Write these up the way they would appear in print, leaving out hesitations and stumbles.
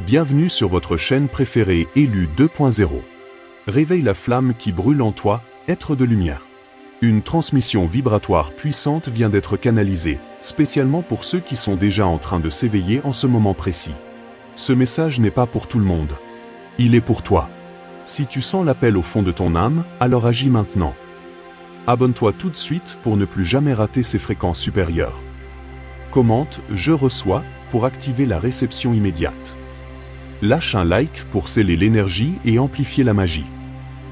Bienvenue sur votre chaîne préférée Élu 2.0. Réveille la flamme qui brûle en toi, être de lumière. Une transmission vibratoire puissante vient d'être canalisée, spécialement pour ceux qui sont déjà en train de s'éveiller en ce moment précis. Ce message n'est pas pour tout le monde. Il est pour toi. Si tu sens l'appel au fond de ton âme, alors agis maintenant. Abonne-toi tout de suite pour ne plus jamais rater ces fréquences supérieures. Commente « Je reçois » pour activer la réception immédiate. Lâche un like pour sceller l'énergie et amplifier la magie.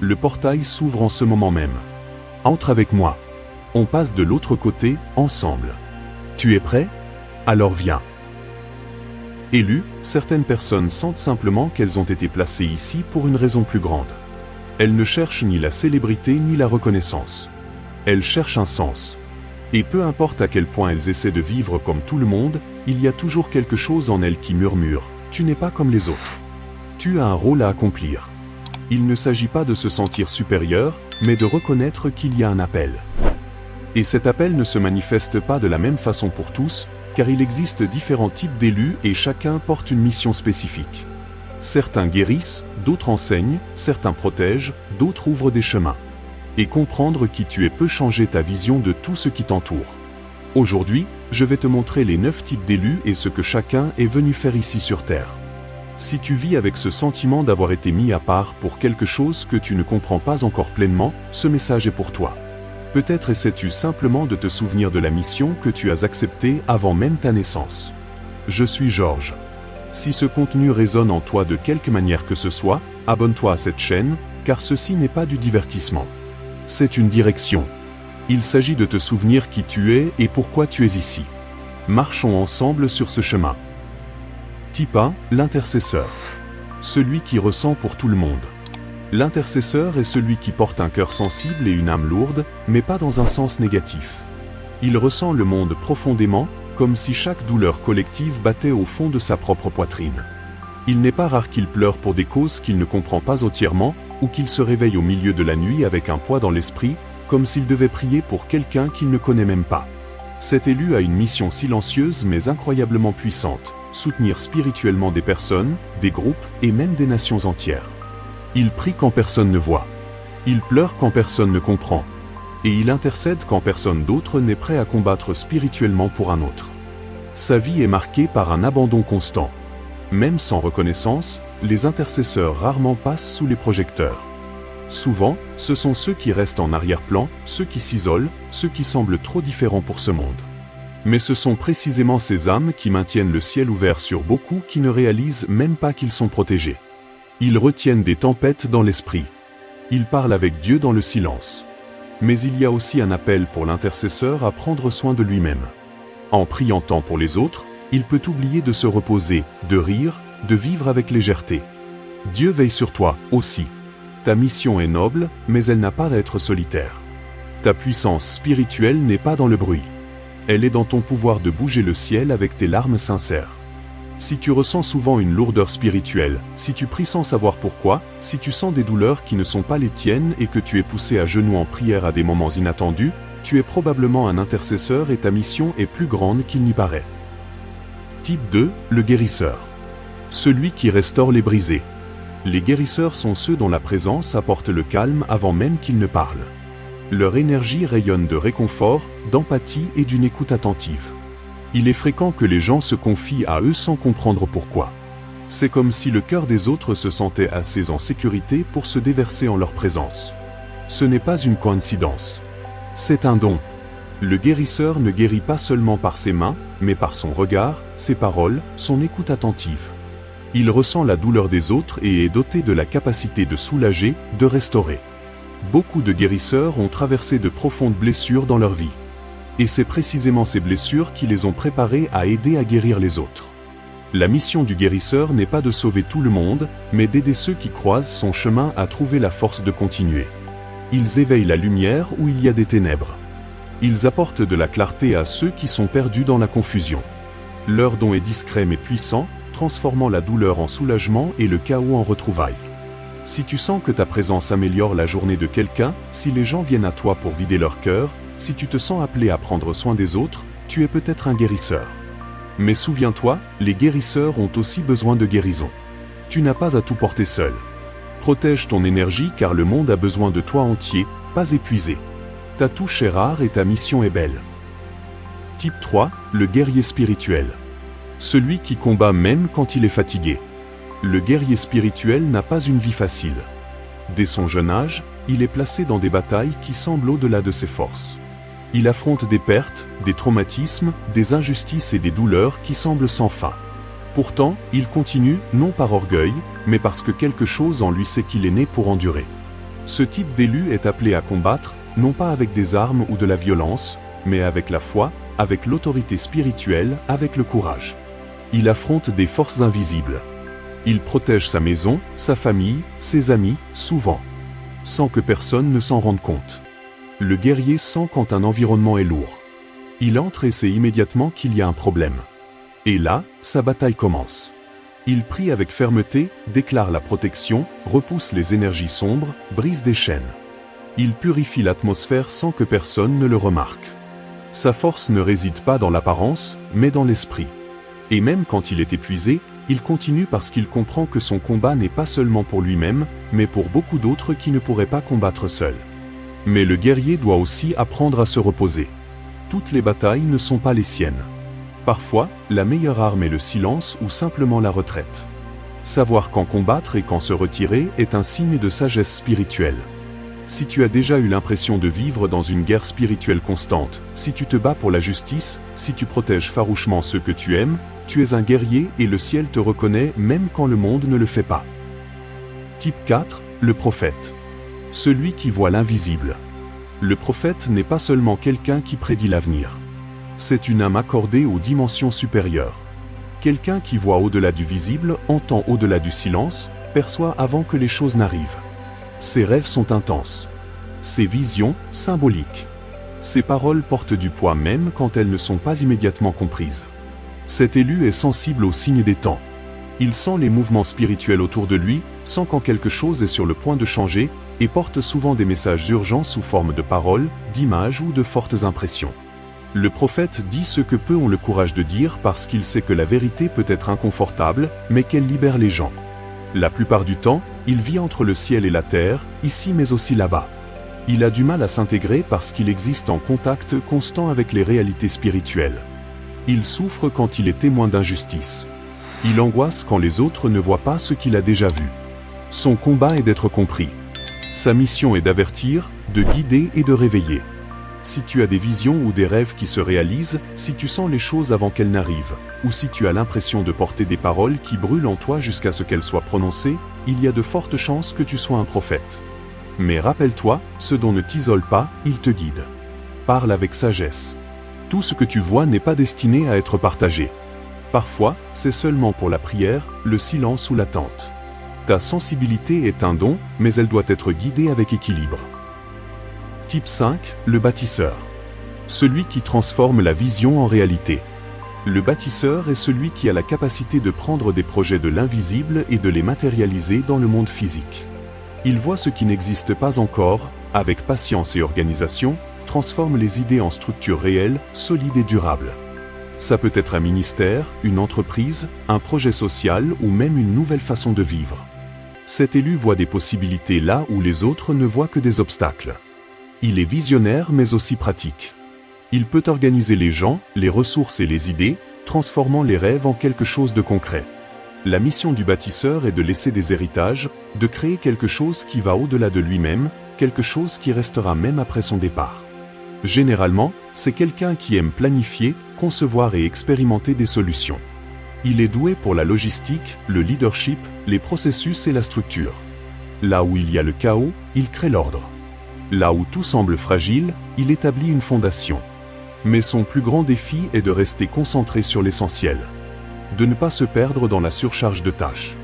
Le portail s'ouvre en ce moment même. Entre avec moi. On passe de l'autre côté, ensemble. Tu es prêt? Alors viens. Élu, certaines personnes sentent simplement qu'elles ont été placées ici pour une raison plus grande. Elles ne cherchent ni la célébrité ni la reconnaissance. Elles cherchent un sens. Et peu importe à quel point elles essaient de vivre comme tout le monde, il y a toujours quelque chose en elles qui murmure « Tu n'es pas comme les autres. Tu as un rôle à accomplir. » Il ne s'agit pas de se sentir supérieur, mais de reconnaître qu'il y a un appel. Et cet appel ne se manifeste pas de la même façon pour tous, car il existe différents types d'élus et chacun porte une mission spécifique. Certains guérissent, d'autres enseignent, certains protègent, d'autres ouvrent des chemins. Et comprendre qui tu es peut changer ta vision de tout ce qui t'entoure. Aujourd'hui, je vais te montrer les 9 types d'élus et ce que chacun est venu faire ici sur Terre. Si tu vis avec ce sentiment d'avoir été mis à part pour quelque chose que tu ne comprends pas encore pleinement, ce message est pour toi. Peut-être essaies-tu simplement de te souvenir de la mission que tu as acceptée avant même ta naissance. Je suis Georges. Si ce contenu résonne en toi de quelque manière que ce soit, abonne-toi à cette chaîne, car ceci n'est pas du divertissement. C'est une direction. Il s'agit de te souvenir qui tu es et pourquoi tu es ici. Marchons ensemble sur ce chemin. Type 1, l'intercesseur. Celui qui ressent pour tout le monde. L'intercesseur est celui qui porte un cœur sensible et une âme lourde, mais pas dans un sens négatif. Il ressent le monde profondément, comme si chaque douleur collective battait au fond de sa propre poitrine. Il n'est pas rare qu'il pleure pour des causes qu'il ne comprend pas entièrement, ou qu'il se réveille au milieu de la nuit avec un poids dans l'esprit, comme s'il devait prier pour quelqu'un qu'il ne connaît même pas. Cet élu a une mission silencieuse mais incroyablement puissante, soutenir spirituellement des personnes, des groupes et même des nations entières. Il prie quand personne ne voit. Il pleure quand personne ne comprend. Et il intercède quand personne d'autre n'est prêt à combattre spirituellement pour un autre. Sa vie est marquée par un abandon constant. Même sans reconnaissance, les intercesseurs rarement passent sous les projecteurs. Souvent, ce sont ceux qui restent en arrière-plan, ceux qui s'isolent, ceux qui semblent trop différents pour ce monde. Mais ce sont précisément ces âmes qui maintiennent le ciel ouvert sur beaucoup qui ne réalisent même pas qu'ils sont protégés. Ils retiennent des tempêtes dans l'esprit. Ils parlent avec Dieu dans le silence. Mais il y a aussi un appel pour l'intercesseur à prendre soin de lui-même. En priant tant pour les autres, il peut oublier de se reposer, de rire, de vivre avec légèreté. Dieu veille sur toi, aussi. Ta mission est noble, mais elle n'a pas à être solitaire. Ta puissance spirituelle n'est pas dans le bruit. Elle est dans ton pouvoir de bouger le ciel avec tes larmes sincères. Si tu ressens souvent une lourdeur spirituelle, si tu pries sans savoir pourquoi, si tu sens des douleurs qui ne sont pas les tiennes et que tu es poussé à genoux en prière à des moments inattendus, tu es probablement un intercesseur et ta mission est plus grande qu'il n'y paraît. Type 2, le guérisseur. Celui qui restaure les brisés. Les guérisseurs sont ceux dont la présence apporte le calme avant même qu'ils ne parlent. Leur énergie rayonne de réconfort, d'empathie et d'une écoute attentive. Il est fréquent que les gens se confient à eux sans comprendre pourquoi. C'est comme si le cœur des autres se sentait assez en sécurité pour se déverser en leur présence. Ce n'est pas une coïncidence. C'est un don. Le guérisseur ne guérit pas seulement par ses mains, mais par son regard, ses paroles, son écoute attentive. Il ressent la douleur des autres et est doté de la capacité de soulager, de restaurer. Beaucoup de guérisseurs ont traversé de profondes blessures dans leur vie. Et c'est précisément ces blessures qui les ont préparés à aider à guérir les autres. La mission du guérisseur n'est pas de sauver tout le monde, mais d'aider ceux qui croisent son chemin à trouver la force de continuer. Ils éveillent la lumière où il y a des ténèbres. Ils apportent de la clarté à ceux qui sont perdus dans la confusion. Leur don est discret mais puissant, transformant la douleur en soulagement et le chaos en retrouvailles. Si tu sens que ta présence améliore la journée de quelqu'un, si les gens viennent à toi pour vider leur cœur, si tu te sens appelé à prendre soin des autres, tu es peut-être un guérisseur. Mais souviens-toi, les guérisseurs ont aussi besoin de guérison. Tu n'as pas à tout porter seul. Protège ton énergie car le monde a besoin de toi entier, pas épuisé. Ta touche est rare et ta mission est belle. Type 3, le guerrier spirituel. Celui qui combat même quand il est fatigué. Le guerrier spirituel n'a pas une vie facile. Dès son jeune âge, il est placé dans des batailles qui semblent au-delà de ses forces. Il affronte des pertes, des traumatismes, des injustices et des douleurs qui semblent sans fin. Pourtant, il continue, non par orgueil, mais parce que quelque chose en lui sait qu'il est né pour endurer. Ce type d'élu est appelé à combattre, non pas avec des armes ou de la violence, mais avec la foi, avec l'autorité spirituelle, avec le courage. Il affronte des forces invisibles. Il protège sa maison, sa famille, ses amis, souvent, sans que personne ne s'en rende compte. Le guerrier sent quand un environnement est lourd. Il entre et sait immédiatement qu'il y a un problème. Et là, sa bataille commence. Il prie avec fermeté, déclare la protection, repousse les énergies sombres, brise des chaînes. Il purifie l'atmosphère sans que personne ne le remarque. Sa force ne réside pas dans l'apparence, mais dans l'esprit. Et même quand il est épuisé, il continue parce qu'il comprend que son combat n'est pas seulement pour lui-même, mais pour beaucoup d'autres qui ne pourraient pas combattre seuls. Mais le guerrier doit aussi apprendre à se reposer. Toutes les batailles ne sont pas les siennes. Parfois, la meilleure arme est le silence ou simplement la retraite. Savoir quand combattre et quand se retirer est un signe de sagesse spirituelle. Si tu as déjà eu l'impression de vivre dans une guerre spirituelle constante, si tu te bats pour la justice, si tu protèges farouchement ceux que tu aimes, tu es un guerrier et le ciel te reconnaît même quand le monde ne le fait pas. Type 4, le prophète. Celui qui voit l'invisible. Le prophète n'est pas seulement quelqu'un qui prédit l'avenir. C'est une âme accordée aux dimensions supérieures. Quelqu'un qui voit au-delà du visible, entend au-delà du silence, perçoit avant que les choses n'arrivent. Ses rêves sont intenses. Ses visions, symboliques. Ses paroles portent du poids même quand elles ne sont pas immédiatement comprises. Cet élu est sensible aux signes des temps. Il sent les mouvements spirituels autour de lui, sent quand quelque chose est sur le point de changer, et porte souvent des messages urgents sous forme de paroles, d'images ou de fortes impressions. Le prophète dit ce que peu ont le courage de dire parce qu'il sait que la vérité peut être inconfortable, mais qu'elle libère les gens. La plupart du temps, il vit entre le ciel et la terre, ici mais aussi là-bas. Il a du mal à s'intégrer parce qu'il existe en contact constant avec les réalités spirituelles. Il souffre quand il est témoin d'injustice. Il angoisse quand les autres ne voient pas ce qu'il a déjà vu. Son combat est d'être compris. Sa mission est d'avertir, de guider et de réveiller. Si tu as des visions ou des rêves qui se réalisent, si tu sens les choses avant qu'elles n'arrivent, ou si tu as l'impression de porter des paroles qui brûlent en toi jusqu'à ce qu'elles soient prononcées, il y a de fortes chances que tu sois un prophète. Mais rappelle-toi, ce dont ne t'isole pas, il te guide. Parle avec sagesse. Tout ce que tu vois n'est pas destiné à être partagé. Parfois, c'est seulement pour la prière, le silence ou l'attente. Ta sensibilité est un don, mais elle doit être guidée avec équilibre. Type 5, le bâtisseur. Celui qui transforme la vision en réalité. Le bâtisseur est celui qui a la capacité de prendre des projets de l'invisible et de les matérialiser dans le monde physique. Il voit ce qui n'existe pas encore, avec patience et organisation, transforme les idées en structures réelles, solides et durables. Ça peut être un ministère, une entreprise, un projet social ou même une nouvelle façon de vivre. Cet élu voit des possibilités là où les autres ne voient que des obstacles. Il est visionnaire mais aussi pratique. Il peut organiser les gens, les ressources et les idées, transformant les rêves en quelque chose de concret. La mission du bâtisseur est de laisser des héritages, de créer quelque chose qui va au-delà de lui-même, quelque chose qui restera même après son départ. Généralement, c'est quelqu'un qui aime planifier, concevoir et expérimenter des solutions. Il est doué pour la logistique, le leadership, les processus et la structure. Là où il y a le chaos, il crée l'ordre. Là où tout semble fragile, il établit une fondation. Mais son plus grand défi est de rester concentré sur l'essentiel. De ne pas se perdre dans la surcharge de tâches.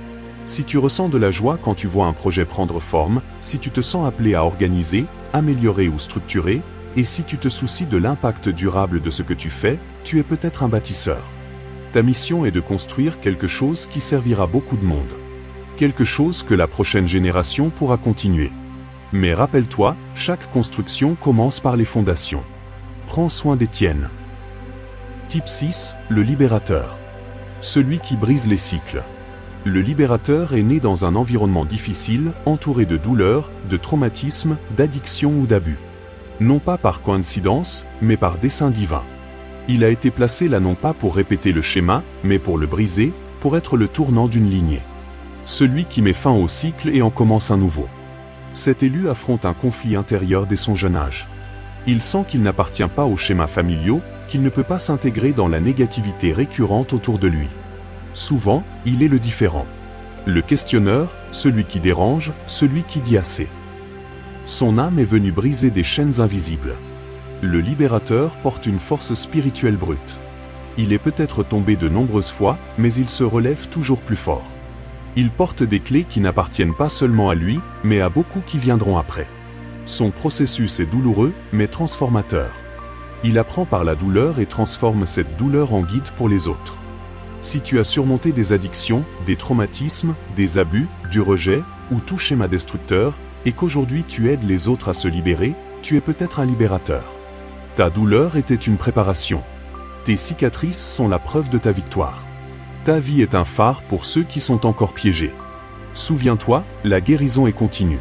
Si tu ressens de la joie quand tu vois un projet prendre forme, si tu te sens appelé à organiser, améliorer ou structurer, et si tu te soucies de l'impact durable de ce que tu fais, tu es peut-être un bâtisseur. Ta mission est de construire quelque chose qui servira beaucoup de monde. Quelque chose que la prochaine génération pourra continuer. Mais rappelle-toi, chaque construction commence par les fondations. Prends soin des tiennes. Type 6, le libérateur. Celui qui brise les cycles. Le libérateur est né dans un environnement difficile, entouré de douleurs, de traumatismes, d'addictions ou d'abus. Non pas par coïncidence, mais par dessein divin. Il a été placé là non pas pour répéter le schéma, mais pour le briser, pour être le tournant d'une lignée. Celui qui met fin au cycle et en commence un nouveau. Cet élu affronte un conflit intérieur dès son jeune âge. Il sent qu'il n'appartient pas aux schémas familiaux, qu'il ne peut pas s'intégrer dans la négativité récurrente autour de lui. Souvent, il est le différent. Le questionneur, celui qui dérange, celui qui dit assez. Son âme est venue briser des chaînes invisibles. Le libérateur porte une force spirituelle brute. Il est peut-être tombé de nombreuses fois, mais il se relève toujours plus fort. Il porte des clés qui n'appartiennent pas seulement à lui, mais à beaucoup qui viendront après. Son processus est douloureux, mais transformateur. Il apprend par la douleur et transforme cette douleur en guide pour les autres. Si tu as surmonté des addictions, des traumatismes, des abus, du rejet, ou tout schéma destructeur, et qu'aujourd'hui tu aides les autres à se libérer, tu es peut-être un libérateur. Ta douleur était une préparation. Tes cicatrices sont la preuve de ta victoire. Ta vie est un phare pour ceux qui sont encore piégés. Souviens-toi, la guérison est continue.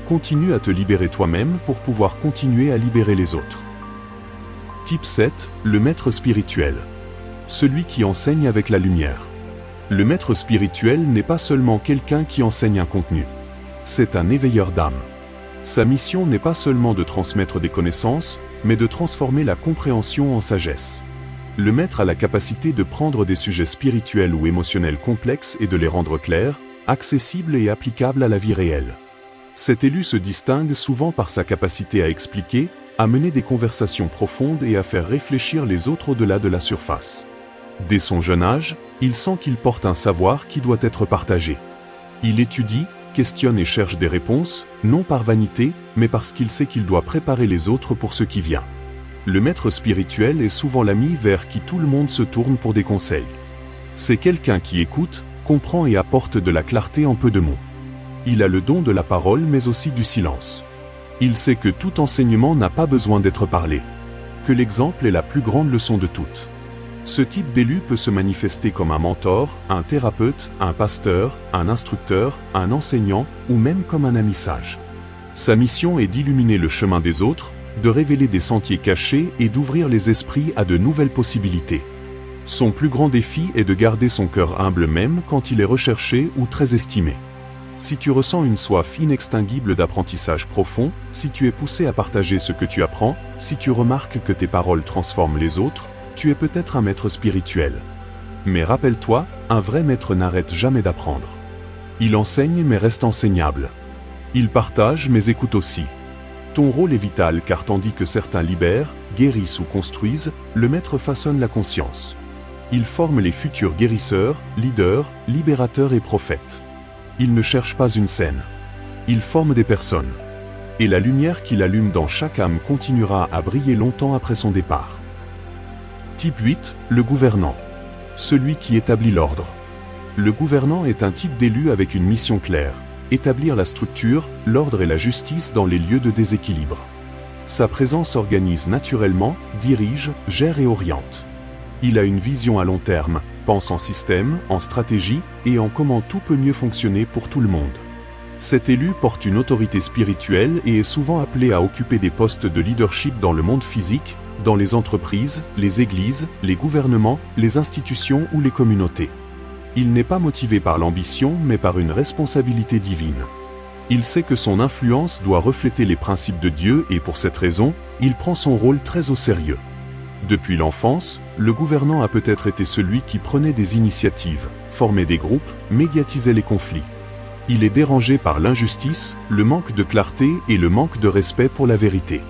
Continue à te libérer toi-même pour pouvoir continuer à libérer les autres. Type 7, le maître spirituel. Celui qui enseigne avec la lumière. Le maître spirituel n'est pas seulement quelqu'un qui enseigne un contenu. C'est un éveilleur d'âme. Sa mission n'est pas seulement de transmettre des connaissances, mais de transformer la compréhension en sagesse. Le maître a la capacité de prendre des sujets spirituels ou émotionnels complexes et de les rendre clairs, accessibles et applicables à la vie réelle. Cet élu se distingue souvent par sa capacité à expliquer, à mener des conversations profondes et à faire réfléchir les autres au-delà de la surface. Dès son jeune âge, il sent qu'il porte un savoir qui doit être partagé. Il étudie, questionne et cherche des réponses, non par vanité, mais parce qu'il sait qu'il doit préparer les autres pour ce qui vient. Le maître spirituel est souvent l'ami vers qui tout le monde se tourne pour des conseils. C'est quelqu'un qui écoute, comprend et apporte de la clarté en peu de mots. Il a le don de la parole mais aussi du silence. Il sait que tout enseignement n'a pas besoin d'être parlé. Que l'exemple est la plus grande leçon de toutes. Ce type d'élu peut se manifester comme un mentor, un thérapeute, un pasteur, un instructeur, un enseignant ou même comme un ami sage. Sa mission est d'illuminer le chemin des autres, de révéler des sentiers cachés et d'ouvrir les esprits à de nouvelles possibilités. Son plus grand défi est de garder son cœur humble même quand il est recherché ou très estimé. Si tu ressens une soif inextinguible d'apprentissage profond, si tu es poussé à partager ce que tu apprends, si tu remarques que tes paroles transforment les autres, tu es peut-être un maître spirituel. Mais rappelle-toi, un vrai maître n'arrête jamais d'apprendre. Il enseigne mais reste enseignable. Il partage mais écoute aussi. Ton rôle est vital car tandis que certains libèrent, guérissent ou construisent, le maître façonne la conscience. Il forme les futurs guérisseurs, leaders, libérateurs et prophètes. Il ne cherche pas une scène. Il forme des personnes. Et la lumière qu'il allume dans chaque âme continuera à briller longtemps après son départ. Type 8, le gouvernant. Celui qui établit l'ordre. Le gouvernant est un type d'élu avec une mission claire. Établir la structure, l'ordre et la justice dans les lieux de déséquilibre. Sa présence organise naturellement, dirige, gère et oriente. Il a une vision à long terme, pense en système, en stratégie et en comment tout peut mieux fonctionner pour tout le monde. Cet élu porte une autorité spirituelle et est souvent appelé à occuper des postes de leadership dans le monde physique, dans les entreprises, les églises, les gouvernements, les institutions ou les communautés. Il n'est pas motivé par l'ambition mais par une responsabilité divine. Il sait que son influence doit refléter les principes de Dieu et pour cette raison, il prend son rôle très au sérieux. Depuis l'enfance, le gouvernant a peut-être été celui qui prenait des initiatives, formait des groupes, médiatisait les conflits. Il est dérangé par l'injustice, le manque de clarté et le manque de respect pour la vérité.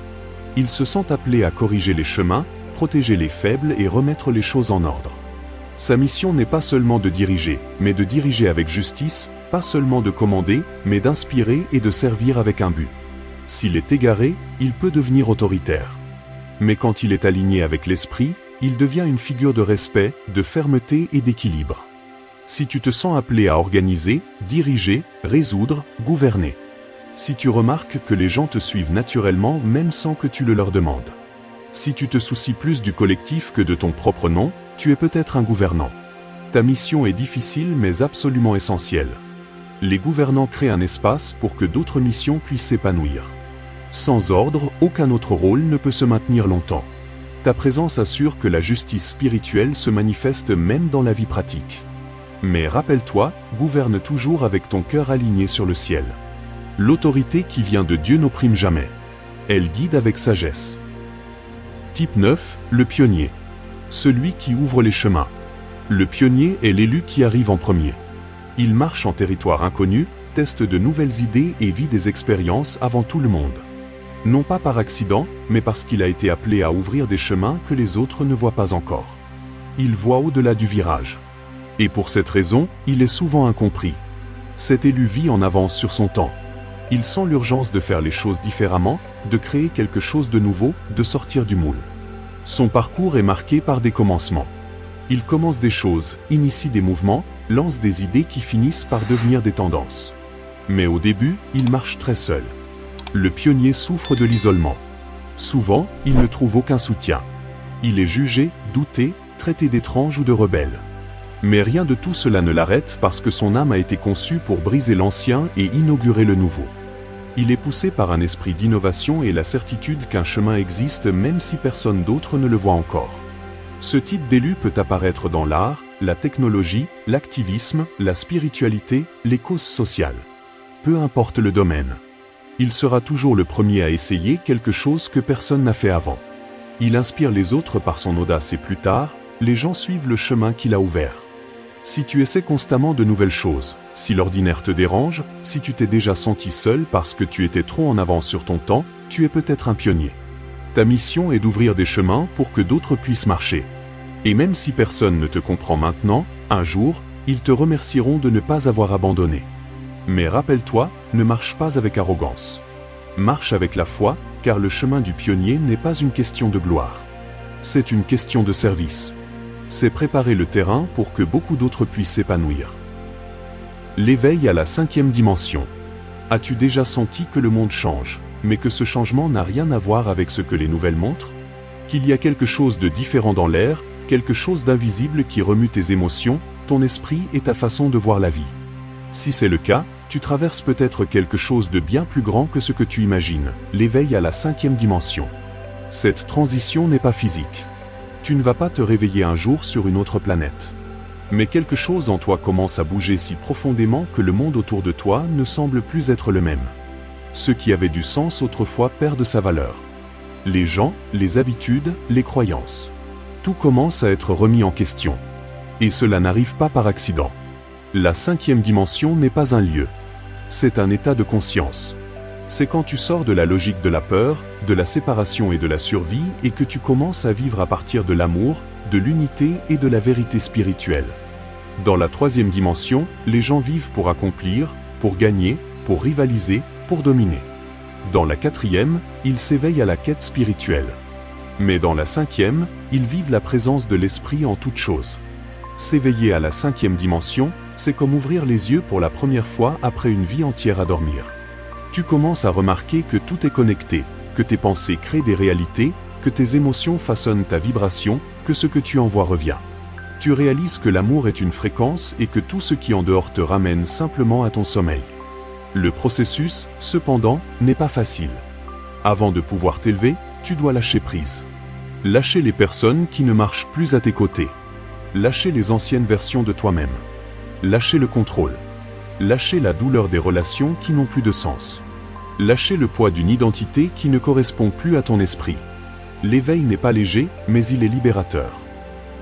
Il se sent appelé à corriger les chemins, protéger les faibles et remettre les choses en ordre. Sa mission n'est pas seulement de diriger, mais de diriger avec justice, pas seulement de commander, mais d'inspirer et de servir avec un but. S'il est égaré, il peut devenir autoritaire. Mais quand il est aligné avec l'esprit, il devient une figure de respect, de fermeté et d'équilibre. Si tu te sens appelé à organiser, diriger, résoudre, gouverner. Si tu remarques que les gens te suivent naturellement même sans que tu le leur demandes. Si tu te soucies plus du collectif que de ton propre nom, tu es peut-être un gouvernant. Ta mission est difficile mais absolument essentielle. Les gouvernants créent un espace pour que d'autres missions puissent s'épanouir. Sans ordre, aucun autre rôle ne peut se maintenir longtemps. Ta présence assure que la justice spirituelle se manifeste même dans la vie pratique. Mais rappelle-toi, gouverne toujours avec ton cœur aligné sur le ciel. L'autorité qui vient de Dieu n'opprime jamais. Elle guide avec sagesse. Type 9, le pionnier. Celui qui ouvre les chemins. Le pionnier est l'élu qui arrive en premier. Il marche en territoire inconnu, teste de nouvelles idées et vit des expériences avant tout le monde. Non pas par accident, mais parce qu'il a été appelé à ouvrir des chemins que les autres ne voient pas encore. Il voit au-delà du virage. Et pour cette raison, il est souvent incompris. Cet élu vit en avance sur son temps. Il sent l'urgence de faire les choses différemment, de créer quelque chose de nouveau, de sortir du moule. Son parcours est marqué par des commencements. Il commence des choses, initie des mouvements, lance des idées qui finissent par devenir des tendances. Mais au début, il marche très seul. Le pionnier souffre de l'isolement. Souvent, il ne trouve aucun soutien. Il est jugé, douté, traité d'étrange ou de rebelle. Mais rien de tout cela ne l'arrête parce que son âme a été conçue pour briser l'ancien et inaugurer le nouveau. Il est poussé par un esprit d'innovation et la certitude qu'un chemin existe même si personne d'autre ne le voit encore. Ce type d'élu peut apparaître dans l'art, la technologie, l'activisme, la spiritualité, les causes sociales. Peu importe le domaine. Il sera toujours le premier à essayer quelque chose que personne n'a fait avant. Il inspire les autres par son audace et plus tard, les gens suivent le chemin qu'il a ouvert. Si tu essaies constamment de nouvelles choses, si l'ordinaire te dérange, si tu t'es déjà senti seul parce que tu étais trop en avance sur ton temps, tu es peut-être un pionnier. Ta mission est d'ouvrir des chemins pour que d'autres puissent marcher. Et même si personne ne te comprend maintenant, un jour, ils te remercieront de ne pas avoir abandonné. Mais rappelle-toi, ne marche pas avec arrogance. Marche avec la foi, car le chemin du pionnier n'est pas une question de gloire. C'est une question de service. C'est préparer le terrain pour que beaucoup d'autres puissent s'épanouir. L'éveil à la 5e dimension. As-tu déjà senti que le monde change, mais que ce changement n'a rien à voir avec ce que les nouvelles montrent? Qu'il y a quelque chose de différent dans l'air, quelque chose d'invisible qui remue tes émotions, ton esprit et ta façon de voir la vie. Si c'est le cas, tu traverses peut-être quelque chose de bien plus grand que ce que tu imagines, l'éveil à la 5e dimension. Cette transition n'est pas physique. Tu ne vas pas te réveiller un jour sur une autre planète. Mais quelque chose en toi commence à bouger si profondément que le monde autour de toi ne semble plus être le même. Ce qui avait du sens autrefois perd de sa valeur. Les gens, les habitudes, les croyances. Tout commence à être remis en question. Et cela n'arrive pas par accident. La 5e dimension n'est pas un lieu. C'est un état de conscience. C'est quand tu sors de la logique de la peur, de la séparation et de la survie et que tu commences à vivre à partir de l'amour, de l'unité et de la vérité spirituelle. Dans la 3e dimension, les gens vivent pour accomplir, pour gagner, pour rivaliser, pour dominer. Dans la 4e, ils s'éveillent à la quête spirituelle. Mais dans la 5e, ils vivent la présence de l'esprit en toute chose. S'éveiller à la 5e dimension, c'est comme ouvrir les yeux pour la première fois après une vie entière à dormir. Tu commences à remarquer que tout est connecté, que tes pensées créent des réalités, que tes émotions façonnent ta vibration, que ce que tu envoies revient. Tu réalises que l'amour est une fréquence et que tout ce qui en dehors te ramène simplement à ton sommeil. Le processus, cependant, n'est pas facile. Avant de pouvoir t'élever, tu dois lâcher prise. Lâcher les personnes qui ne marchent plus à tes côtés. Lâcher les anciennes versions de toi-même. Lâcher le contrôle. Lâcher la douleur des relations qui n'ont plus de sens. Lâcher le poids d'une identité qui ne correspond plus à ton esprit. L'éveil n'est pas léger, mais il est libérateur.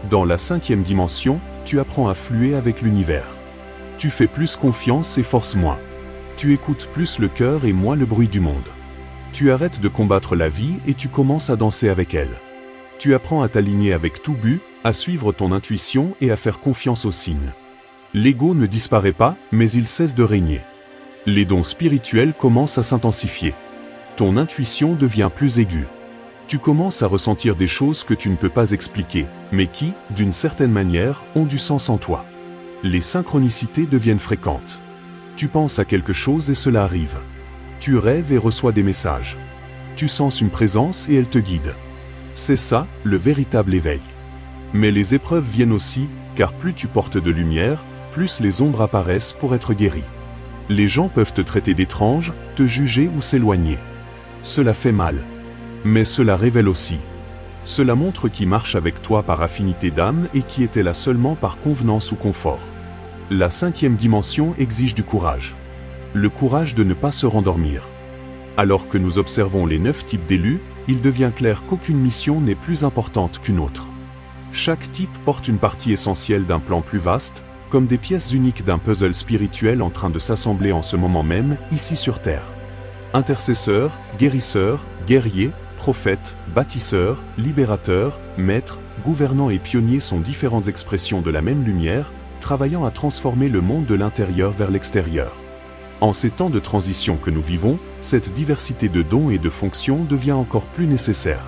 Dans la 5e dimension, tu apprends à fluer avec l'univers. Tu fais plus confiance et forces moins. Tu écoutes plus le cœur et moins le bruit du monde. Tu arrêtes de combattre la vie et tu commences à danser avec elle. Tu apprends à t'aligner avec tout but, à suivre ton intuition et à faire confiance aux signes. L'ego ne disparaît pas, mais il cesse de régner. Les dons spirituels commencent à s'intensifier. Ton intuition devient plus aiguë. Tu commences à ressentir des choses que tu ne peux pas expliquer, mais qui, d'une certaine manière, ont du sens en toi. Les synchronicités deviennent fréquentes. Tu penses à quelque chose et cela arrive. Tu rêves et reçois des messages. Tu sens une présence et elle te guide. C'est ça, le véritable éveil. Mais les épreuves viennent aussi, car plus tu portes de lumière, plus les ombres apparaissent pour être guéries. Les gens peuvent te traiter d'étrange, te juger ou s'éloigner. Cela fait mal. Mais cela révèle aussi. Cela montre qui marche avec toi par affinité d'âme et qui était là seulement par convenance ou confort. La 5e dimension exige du courage. Le courage de ne pas se rendormir. Alors que nous observons les 9 types d'élus, il devient clair qu'aucune mission n'est plus importante qu'une autre. Chaque type porte une partie essentielle d'un plan plus vaste, comme des pièces uniques d'un puzzle spirituel en train de s'assembler en ce moment même, ici sur Terre. Intercesseur, guérisseur, guerrier, prophète, bâtisseur, libérateur, maître, gouvernant et pionnier sont différentes expressions de la même lumière, travaillant à transformer le monde de l'intérieur vers l'extérieur. En ces temps de transition que nous vivons, cette diversité de dons et de fonctions devient encore plus nécessaire.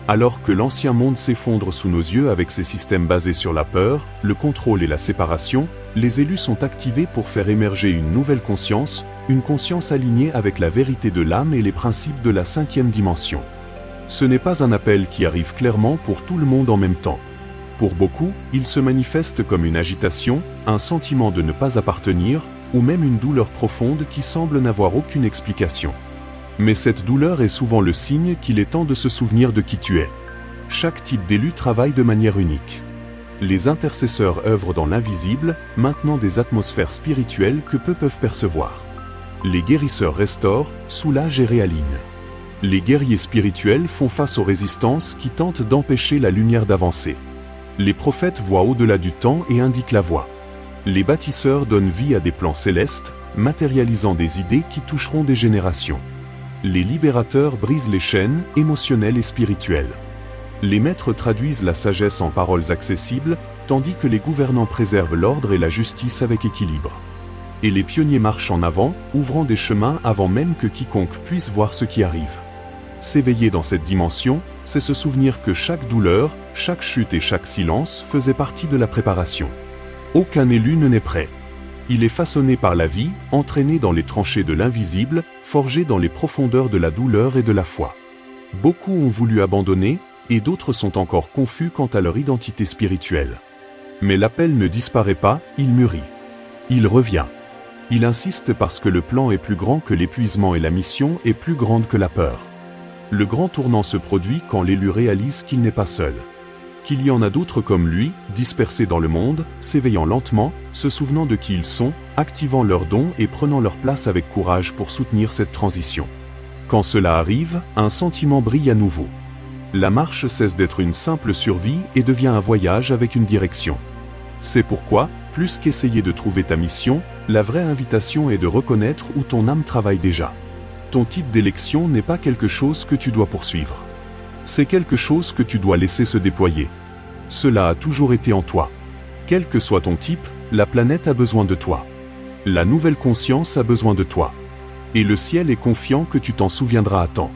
Alors que l'ancien monde s'effondre sous nos yeux avec ses systèmes basés sur la peur, le contrôle et la séparation, les élus sont activés pour faire émerger une nouvelle conscience, une conscience alignée avec la vérité de l'âme et les principes de la 5e dimension. Ce n'est pas un appel qui arrive clairement pour tout le monde en même temps. Pour beaucoup, il se manifeste comme une agitation, un sentiment de ne pas appartenir, ou même une douleur profonde qui semble n'avoir aucune explication. Mais cette douleur est souvent le signe qu'il est temps de se souvenir de qui tu es. Chaque type d'élu travaille de manière unique. Les intercesseurs œuvrent dans l'invisible, maintenant des atmosphères spirituelles que peu peuvent percevoir. Les guérisseurs restaurent, soulagent et réalignent. Les guerriers spirituels font face aux résistances qui tentent d'empêcher la lumière d'avancer. Les prophètes voient au-delà du temps et indiquent la voie. Les bâtisseurs donnent vie à des plans célestes, matérialisant des idées qui toucheront des générations. Les libérateurs brisent les chaînes émotionnelles et spirituelles. Les maîtres traduisent la sagesse en paroles accessibles, tandis que les gouvernants préservent l'ordre et la justice avec équilibre. Et les pionniers marchent en avant, ouvrant des chemins avant même que quiconque puisse voir ce qui arrive. S'éveiller dans cette dimension, c'est se souvenir que chaque douleur, chaque chute et chaque silence faisaient partie de la préparation. Aucun élu ne n'est prêt. Il est façonné par la vie, entraîné dans les tranchées de l'invisible, forgé dans les profondeurs de la douleur et de la foi. Beaucoup ont voulu abandonner, et d'autres sont encore confus quant à leur identité spirituelle. Mais l'appel ne disparaît pas, il mûrit. Il revient. Il insiste parce que le plan est plus grand que l'épuisement et la mission est plus grande que la peur. Le grand tournant se produit quand l'élu réalise qu'il n'est pas seul. Qu'il y en a d'autres comme lui, dispersés dans le monde, s'éveillant lentement, se souvenant de qui ils sont, activant leurs dons et prenant leur place avec courage pour soutenir cette transition. Quand cela arrive, un sentiment brille à nouveau. La marche cesse d'être une simple survie et devient un voyage avec une direction. C'est pourquoi, plus qu'essayer de trouver ta mission, la vraie invitation est de reconnaître où ton âme travaille déjà. Ton type d'élection n'est pas quelque chose que tu dois poursuivre. C'est quelque chose que tu dois laisser se déployer. Cela a toujours été en toi. Quel que soit ton type, la planète a besoin de toi. La nouvelle conscience a besoin de toi. Et le ciel est confiant que tu t'en souviendras à temps.